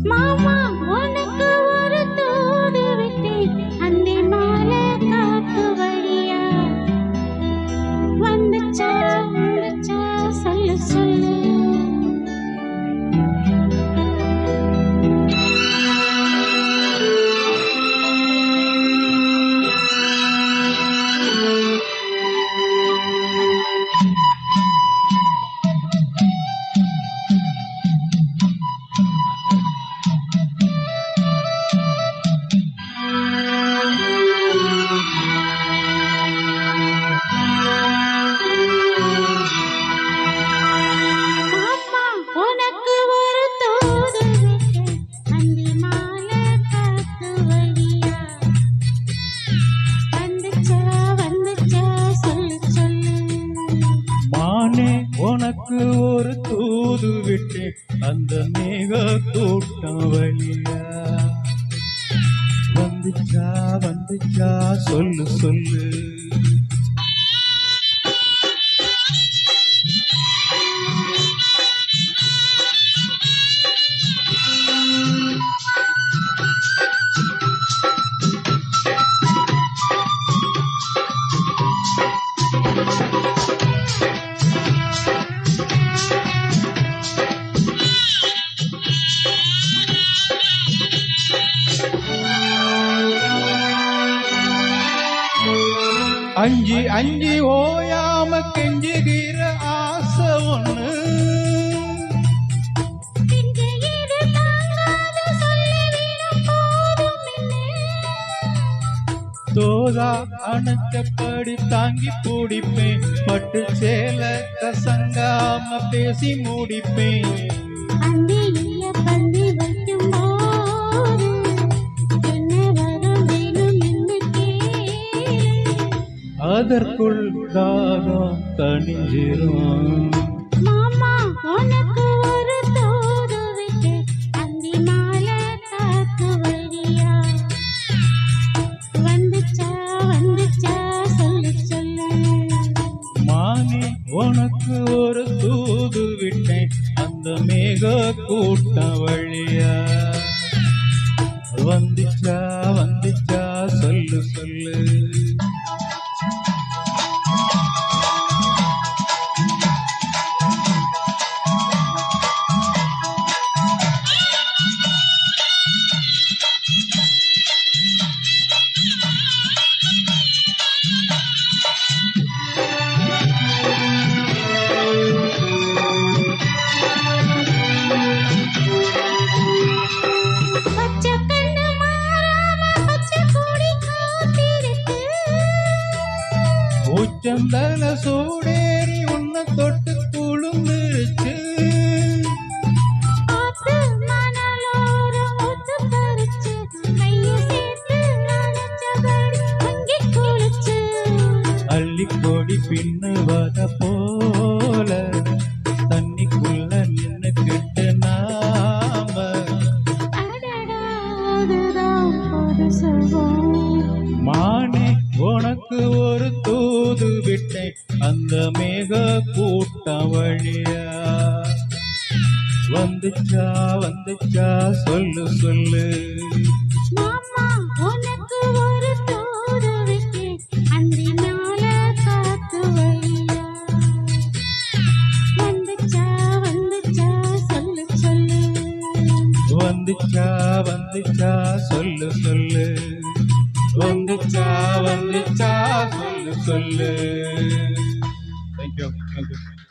மாமா உனக்கு ஒரு தூது விட்டேன் அந்தி மாலை காத்து வழியா வந்துச்சா வந்துச்சா சொல்லு சொல்லு உனக்கு ஒரு தூது விட்டேன் அந்த மேக கூட்டம் வழியா வந்துச்சா வந்துச்சா சொல்லு சொல்லு அஞ்சி அஞ்சி ஓயாம கெஞ்சுகிற ஆசை ஒண்ணு தோதா அணைச்சப்படி தாங்கி பிடிப்பேன் பட்டு சேல கசங்காம பேசி முடிப்பேன் அதற்குள் தாகம் தணிஞ்சிரும் மாமா உனக்கு ஒரு தூது விட்டேன் அந்தி மாலை காத்து வழியா வந்துச்சா வந்துச்சா சொல்லு சொல்லு மானே உனக்கு ஒரு தூது விட்டேன் அந்த மேக கூட்டம் வழியா வந்துச்சா வந்துச்சா சொல்லு சொல்லு உச்சந்தல சூடேறி உன்னை தொட்டு குழுந்துருச்சு அள்ளிக்கொடி பின்னுவத போல தண்ணிக்குள்ள நின்னுக்கிட்டு நாம மானே உனக்கு ஒரு தூது விட்டேன் அந்த மேக கூட்டம் வழியா வந்துச்சா வந்துச்சா சொல்லு சொல்லு மாமா உனக்கு ஒரு தூது விட்டேன் அந்தி மாலை காத்து வழியா வந்துச்சா வந்துச்சா சொல்லு சொல்லு வந்துச்சா வந்துச்சா சொல்லு சொல்லு வந்துச்சா வந்துச்சா சொல்லு சொல்லு. Thank you.